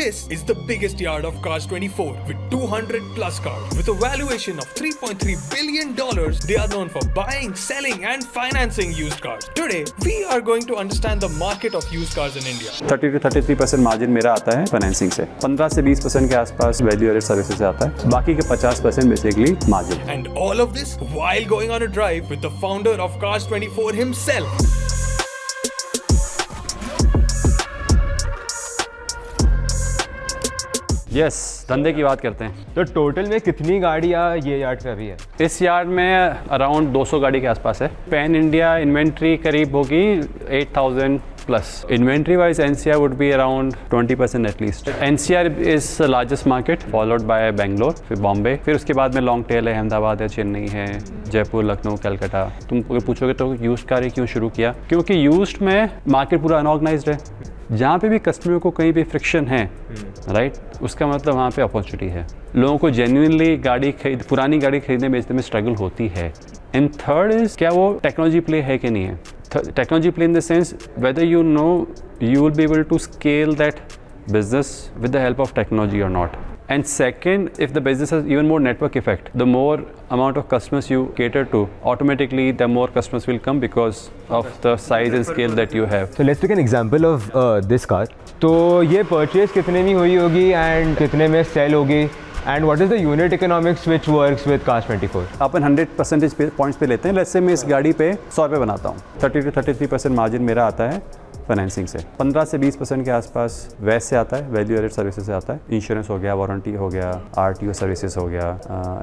This is the biggest yard of Cars 24 with 200 plus cars. With a valuation of $3.3 billion, they are known for buying, selling and financing used cars. Today, we are going to understand the market of used cars in India. 30 to 33% margin मेरा आता है financing से, 15 से 20% के आसपास value added services से आता है, बाकी के 50% basically margin. And all of this while going on a drive with the founder of Cars 24 himself. Yes, धंधे की बात करते हैं. तो टोटल में कितनी गाड़ियाँ ये यार्ड पे अभी है? इस यार्ड में अराउंड 200 गाड़ी के आसपास है. पैन इंडिया इन्वेंट्री करीब होगी 8000 plus. Inventory wise NCR would be around 20% at least. NCR is the largest market, followed by Bangalore, फिर बॉम्बे, फिर उसके बाद में लॉन्ग टेल है, अहमदाबाद है, चेन्नई है, जयपुर, लखनऊ, कलकत्ता. तुम अगर पूछोगे तो यूज्ड कार क्यों शुरू किया, क्योंकि यूज्ड में मार्केट पूरा अनऑर्गेनाइज्ड है. जहाँ पे भी कस्टमर को कहीं भी फ्रिक्शन है, राइट, उसका मतलब वहाँ पे अपॉर्चुनिटी है. लोगों को जेन्युइनली पुरानी गाड़ी खरीदने बेचने में स्ट्रगल होती है. एंड थर्ड इज, क्या वो टेक्नोलॉजी प्ले है कि नहीं है. Technology play in the sense whether you know you will be able to scale that business with the help of technology or not. And second, if the business has even more network effect, the more amount of customers you cater to, automatically the more customers will come because of the size and scale that you have. So let's take an example of this car. तो ये purchase कितने में हुई होगी and कितने में sell होगी, and what is the unit economics which works with Cars 24? Upon 100% points पे लेते हैं. लेट्स से मैं इस गाड़ी पे 100 रुपये बनाता हूँ, 30 to 33% मार्जिन मेरा आता है फाइनेंसिंग से, 15 से 20% के आसपास वैस से आता है, वैल्यू एडेड सर्विसेज से आता है. इंश्योरेंस हो गया, वारंटी हो गया, आरटीओ सर्विसेज हो गया,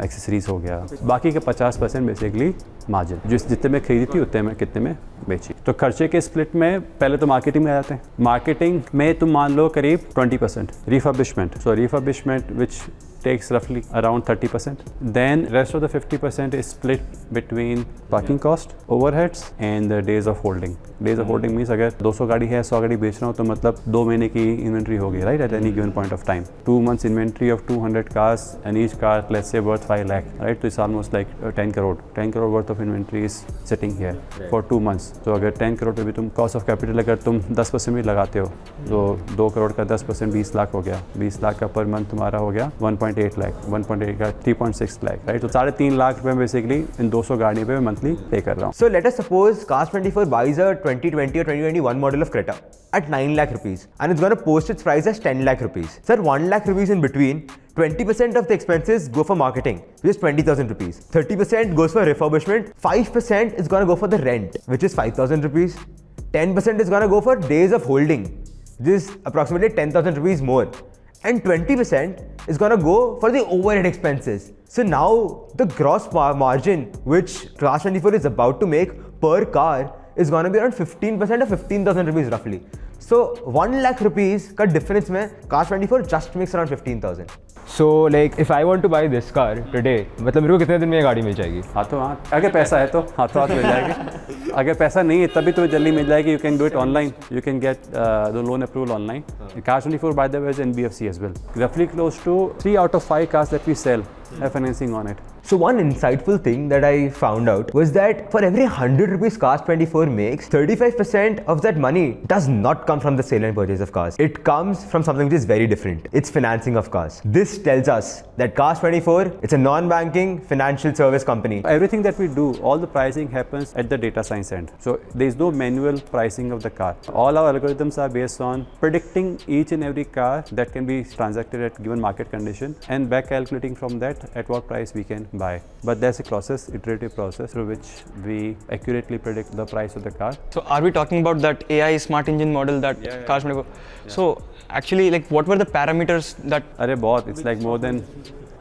एक्सेसरीज हो गया. बाकी के 50% बेसिकली मार्जिन, जितने में खरीदी थी उतने में कितने में बेची. तो खर्चे के स्प्लिट में पहले तो मार्केटिंग में आ जाते हैं. मार्केटिंग में तुम मान लो करीब 20%. Refurbishment, so refurbishment which takes roughly around 30%. Then rest of the 50% is split between parking cost, overheads and the days of holding. Days of holding means अगर 200 गाड़ी है, 100 गाड़ी बेच रहा हूँ तो मतलब 2 महीने की इन्वेंट्री होगी, right, at any given point of time. 2 months inventory of 200 cars and each car let's say worth 5 lakh, right, so it's almost like 10 crore worth of inventory is sitting here for 2 months. तो अगर 10 करोड़ पे भी तुम cost of capital अगर तुम 10% भी लगाते हो तो 2 करोड़ का 10% 20 लाख हो गया. 20 लाख का पर मंथ तुम्हारा हो गया 1.8 लाख, 1.8 का 3.6 लाख, राइट. तो 3.5 लाख रुपए बेसिकली इन 200 गाड़ी पे मंथली पे कर रहा हूँ. So let us suppose Cars 24 buys a 2020 or 2021 model of Creta at 9 lakh rupees and it's going to post its price as 10 lakh rupees. Sir, 1 lakh rupees in between, 20% of the expenses go for marketing, which is 20,000 rupees. 30% goes for refurbishment. 5% is going to go for the rent, which is 5,000 rupees. 10% is going to go for days of holding, which is approximately 10,000 rupees more. And 20% is going to go for the overhead expenses. So now the gross margin which Cars 24 is about to make per car is going to be around 15% or 15,000 rupees roughly. So 1 lakh rupees का difference में Cars 24 just makes around 15,000. So like if I want to buy this car today, मतलब मेरे को कितने दिन में ये गाड़ी मिल जाएगी? हाथों हाथ, अगर पैसा है तो हाथों हाथ मिल जाएगी. अगर पैसा नहीं है तभी तो जल्दी मिल जाएगी. You can do it online, you can get the loan approval online. Cars 24 by the way is NBFC as well. Roughly close to 3 out of 5 cars that we sell have financing on it. So one insightful thing that I found out was that for every 100 rupees Cars 24 makes, 35% of that money does not come from the sale and purchase of cars. It comes from something which is very different. It's financing of cars. This tells us that Cars 24, it's a non-banking financial service company. Everything that we do, all the pricing happens at the data science end. So there is no manual pricing of the car. All our algorithms are based on predicting each and every car that can be transacted at given market condition and back calculating from that at what price we can buy. But there's a process, iterative process through which we accurately predict the price of the car. So are we talking about that AI smart engine model that Cars 24? So actually, like, what were the parameters that? अरे बहुत, it's like more than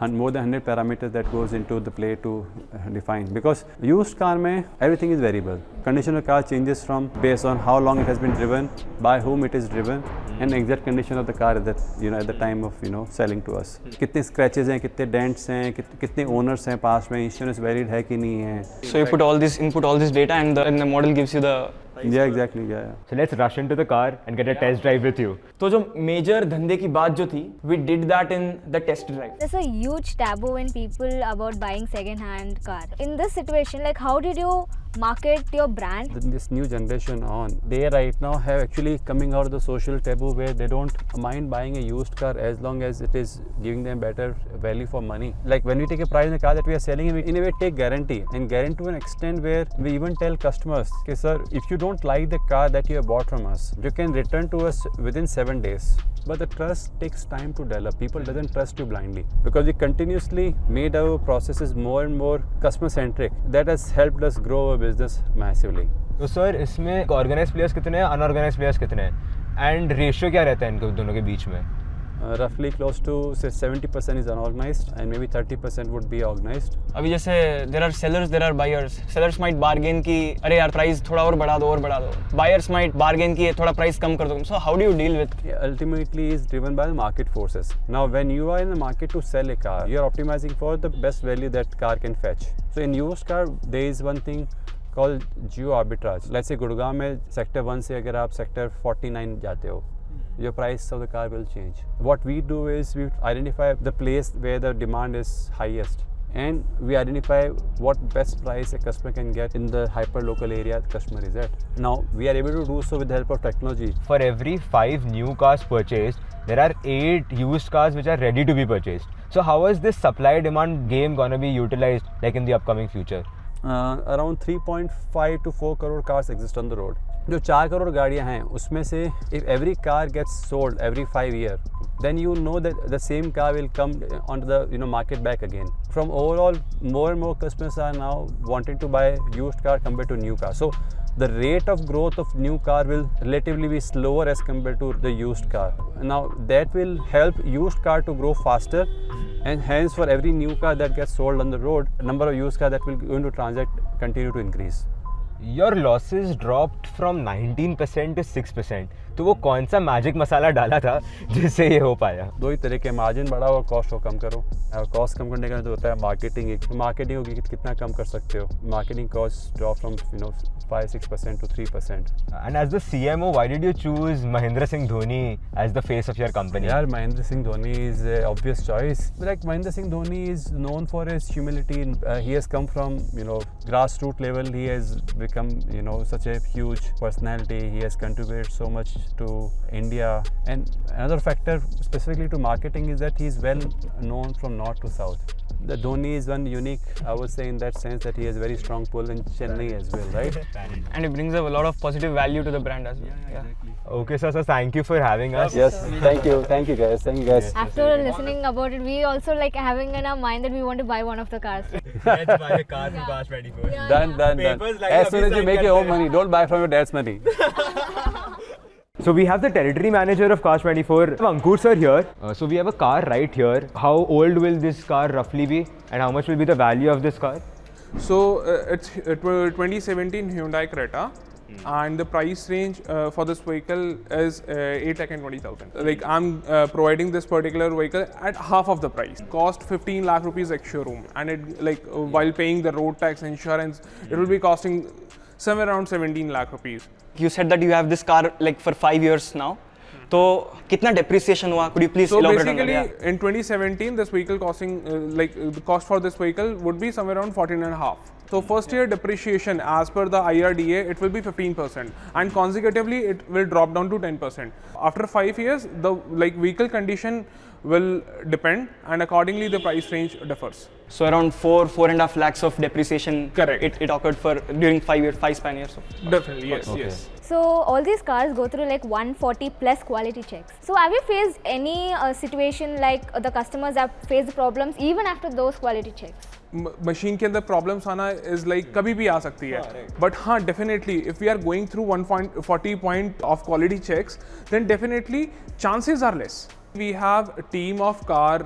100 parameters that goes into the play to define, because used car में everything is variable. Condition of car changes from based on how long it has been driven, by whom it is driven, and exact condition of the car at the time of selling to us. कितने scratches हैं, कितने dents हैं, कितने owners हैं पास में, insurance valid है कि नहीं है. So you input all this data and the model gives you the Yeah, exactly. Yeah. So let's rush into the car and get a test drive with you. तो जो major धंधे की बात जो थी, we did that in the test drive. There's a huge taboo in people about buying second-hand car. In this situation, like how did you market your brand? This new generation on, they right now have actually coming out of the social taboo where they don't mind buying a used car as long as it is giving them better value for money. Like when we take a price in the car that we are selling, we in a way take guarantee, and guarantee to an extent where we even tell customers, okay sir, if you don't like the car that you have bought from us, you can return to us within 7 days. But the trust takes time to develop. People doesn't trust you blindly because we continuously made our processes more and more customer centric. That has helped us grow our business massively. तो sir इसमें organise players कितने हैं, unorganised players कितने हैं, and ratio क्या रहता है इनके दोनों के बीच में? Roughly close to say 70% is unorganized and maybe 30% would be organized. अभी जैसे there are sellers, there are buyers. Sellers might bargain कि अरे यार प्राइस थोड़ा और बढ़ा दो. Buyers might bargain कि थोड़ा प्राइस कम कर दो. So how do you deal with? Ultimately is driven by the market forces. Now when you are in the market to sell a car, you are optimizing for the best value that car can fetch. So in used car there is one thing called geo arbitrage. Let's say Gurgaon में sector 1 से अगर आप sector 49 जाते हो, your price of the car will change. What we do is we identify the place where the demand is highest and we identify what best price a customer can get in the hyper local area the customer is at. Now we are able to do so with the help of technology. For every 5 new cars purchased, there are 8 used cars which are ready to be purchased. So how is this supply demand game gonna be utilized like in the upcoming future? Around 3.5 to 4 crore cars exist on the road. जो 4 करोड़ गाड़ियाँ हैं उसमें से if every car gets sold every 5 years, then you know that the same car will come onto the market back again. From overall, more and more customers are now wanting to buy used car compared to new car. So the rate of growth of new car will relatively be slower as compared to the used car. Now that will help used car to grow faster, and hence for every new car that gets sold on the road, number of used car that will going to transact continue to increase. Your losses dropped from 19% to 6%. तो वो कौन सा magic मसाला डाला था जिससे ये हो पाया? दो ही तरह के, मार्जिन बढ़ाओ और कॉस्ट को कम करो. और कॉस्ट कम करने का तो होता है मार्केटिंग. मार्केटिंग को कितना कम कर सकते हो? Marketing cost drop from 5-6% to 3%. And as the CMO, why did you choose Mahendra Singh Dhoni as the face of your company? यार Mahendra Singh Dhoni is an obvious choice. Like Mahendra Singh Dhoni is known for his humility. He has come from grassroots level. He has become such a huge personality. He has contributed so much to India. And another factor specifically to marketing is that he is well known from north to south. The Dhoni is one unique, I would say, in that sense that he has very strong pull in Chennai as well, right? And it brings up a lot of positive value to the brand as well. Yeah. Okay, sir. So thank you for having us. Yes, thank you guys. After listening about it, we also like having in our mind that we want to buy one of the cars. Let's buy a car from Cars 24. Done. As soon as you make your own money, don't buy from your dad's money. So we have the territory manager of Cars 24, Ankur sir here. So we have a car right here. How old will this car roughly be, and how much will be the value of this car? So it's 2017 Hyundai Creta, and the price range for this vehicle is 8,20,000. Like I'm providing this particular vehicle at half of the price. Cost 15 lakh rupees ex showroom, and it while paying the road tax, insurance, it will be costing somewhere around 17 lakh rupees. You said that you have this car like for 5 years now. तो कितना depreciation हुआ? Could you please elaborate on that? So basically, in 2017, this vehicle costing the cost for this vehicle would be somewhere around 14.5. So first year depreciation, as per the IRDA, it will be 15%, and consecutively it will drop down to 10%. After 5 years, the vehicle condition will depend, and accordingly the price range differs. So around 4.5 lakhs of depreciation. Correct. It occurred for during 5 span years. Definitely, yes, yes. So all these cars go through like 140 plus quality checks. So have you faced any situation like the customers have faced problems even after those quality checks? Machine के अंदर problems आना is like कभी भी आ सकती है, but हाँ definitely if we are going through 140 point of quality checks then definitely chances are less. We have a team of car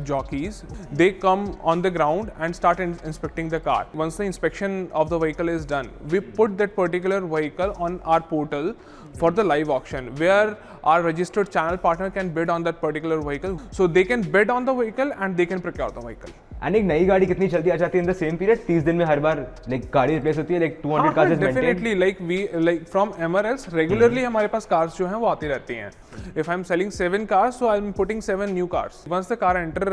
jockeys. They come on the ground and start inspecting the car. Once the inspection of the vehicle is done, we put that particular vehicle on our portal for the live auction, where our registered channel partner can bid on that particular vehicle. So they can bid on the vehicle and they can procure the vehicle. And एक नई गाड़ी कितनी जल्दी आ जाती है in the same period? 30 दिन में हर बार like गाड़ी रिप्लेस होती है, like 200 cars is maintained. Definitely like from एमआरएल्स रेगुलरली हमारे पास कार्स जो हैं वो आती रहती हैं। If I am selling 7 cars, so I'm putting 7 new cars. Once the car enter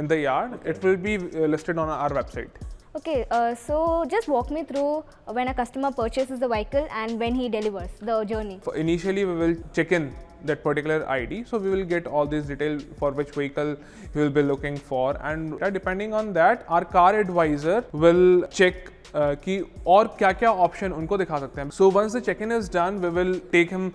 in the yard, it will be listed on our website. Okay, so just walk me through when a customer purchases the vehicle and when he delivers the journey. Initially, we will check in that particular ID, so we will get all this detail for which vehicle you will be looking for, and depending on that, our car advisor will check कि और क्या क्या option उनको दिखा सकते हैं. So once the check-in is done, we will take him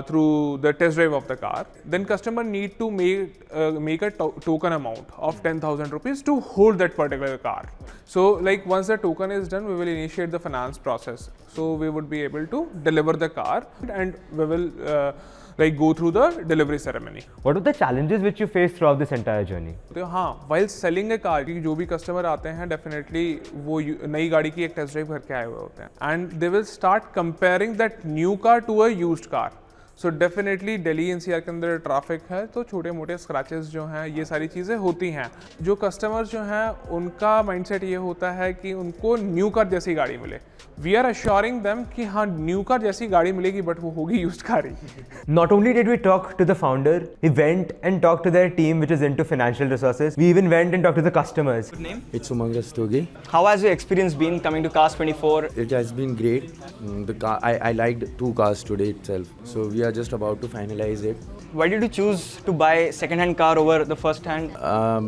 through the test drive of the car. Then customer need to make a token amount of 10,000 rupees to hold that particular car. So like once the token is done, we will initiate the finance process. So we would be able to deliver the car, and we will like go through the delivery ceremony. What are the challenges which you face throughout this entire journey? तो हाँ, while selling a car, कि जो भी customer आते हैं definitely वो नई गाड़ी की एक टेस्ट ड्राइव करके आए हुए होते हैं, and they will start comparing that new car to a used car. So definitely Delhi NCR के अंदर ट्रैफिक है, तो छोटे मोटे स्क्रैचेस जो हैं ये सारी चीज़ें होती हैं. जो कस्टमर्स जो हैं उनका माइंडसेट ये होता है कि उनको न्यू कार जैसी गाड़ी मिले. वी आर अश्योरिंग देम कि हाँ न्यू कार जैसी गाड़ी मिलेगी, बट वो होगी used car he. Not only did we talk to the founder, we went and talked to their team which is into financial resources. We even went and talked to the customers. Name? It's Umang Rastogi. How has your experience been coming to Cars 24? It has been great. The car, I liked 2 cars today itself. So we are just about to finalize it. Why did you choose to buy second-hand car over the first-hand?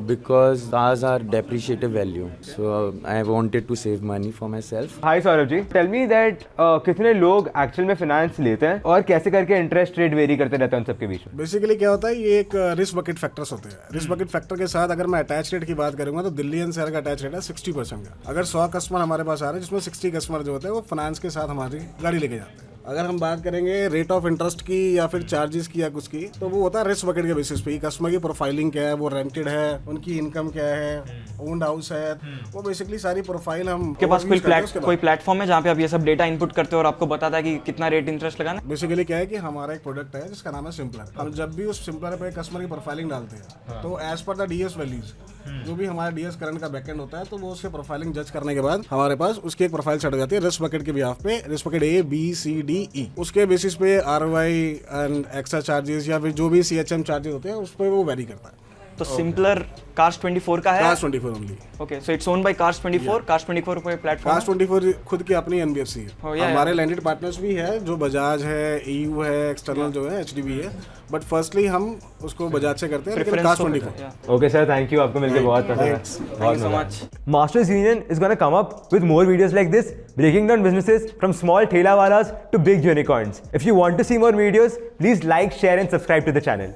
Because cars are depreciative value. So I wanted to save money for myself. Hi Saurabh ji, tell me that कितने लोग actual में finance लेते हैं और कैसे करके interest rate very करते रहते हैं उन सबके बीच में? बेसिकली क्या होता है, ये एक रिस्क बकेट फैक्टर्स होते हैं. रिस्क बकेट फैक्टर के साथ अगर मैं अटैच रेट की बात करूंगा तो दिल्ली एनसीआर का अटैच रेट है 60% का. अगर 100 कस्टमर हमारे पास आ रहे हैं जिसमें 60 कस्टमर जो होते हैं वो फाइनेंस के साथ हमारी गाड़ी लेके जाते हैं. अगर हम बात करेंगे रेट ऑफ इंटरेस्ट की या फिर चार्जेस की या कुछ की, तो वो होता है रिस्क बकेट के बेसिस पे. कस्टमर की प्रोफाइलिंग क्या है, वो रेंटेड है, उनकी इनकम क्या है, ओन्ड हाउस है, वो बेसिकली सारी प्रोफाइल हम के पास कोई प्लेटफॉर्म है जहाँ पे आप ये सब डेटा इनपुट करते हो और आपको बताता है कि कितना रेट इंटरेस्ट लगाना है? बेसिकली क्या है कि हमारा एक प्रोडक्ट है जिसका नाम है सिंपलर. हम जब भी उस सिंपलर पे कस्टमर की प्रोफाइलिंग डालते हैं तो as per the DS values, जो भी हमारा डीएस करंट का बैकएंड होता है, तो वो उसके प्रोफाइलिंग जज करने के बाद हमारे पास उसकी एक प्रोफाइल सेट हो जाती है रिस्क बकेट के बिहाफ पे. Risk bucket A, B, C, D, E. उसके बेसिस पे ROI एंड एक्स्ट्रा चार्जेस या फिर जो भी CHM चार्जेस होते हैं उस पर वो वेरी करता है. तो सिंपलर Cars 24 का है? Cars 24 only. Okay, so it's owned by Cars 24. Cars 24 कोई प्लेटफॉर्म? Cars 24 खुद की अपनी NBFC है. Oh, yeah, हमारे लैंडेड पार्टनर्स भी है जो बजाज है, EU है, एक्सटर्नल जो है HDB है, बट फर्स्टली हम उसको बजाज से करते हैं. लेकिन Cars 24. Okay sir, thank you. आपको मिलके बहुत पसंद है. Thank you so much. Masters Union is gonna come up with more videos like this, breaking down businesses from small thela walas to big unicorns. If you want to see more videos, please like, share and subscribe to the channel.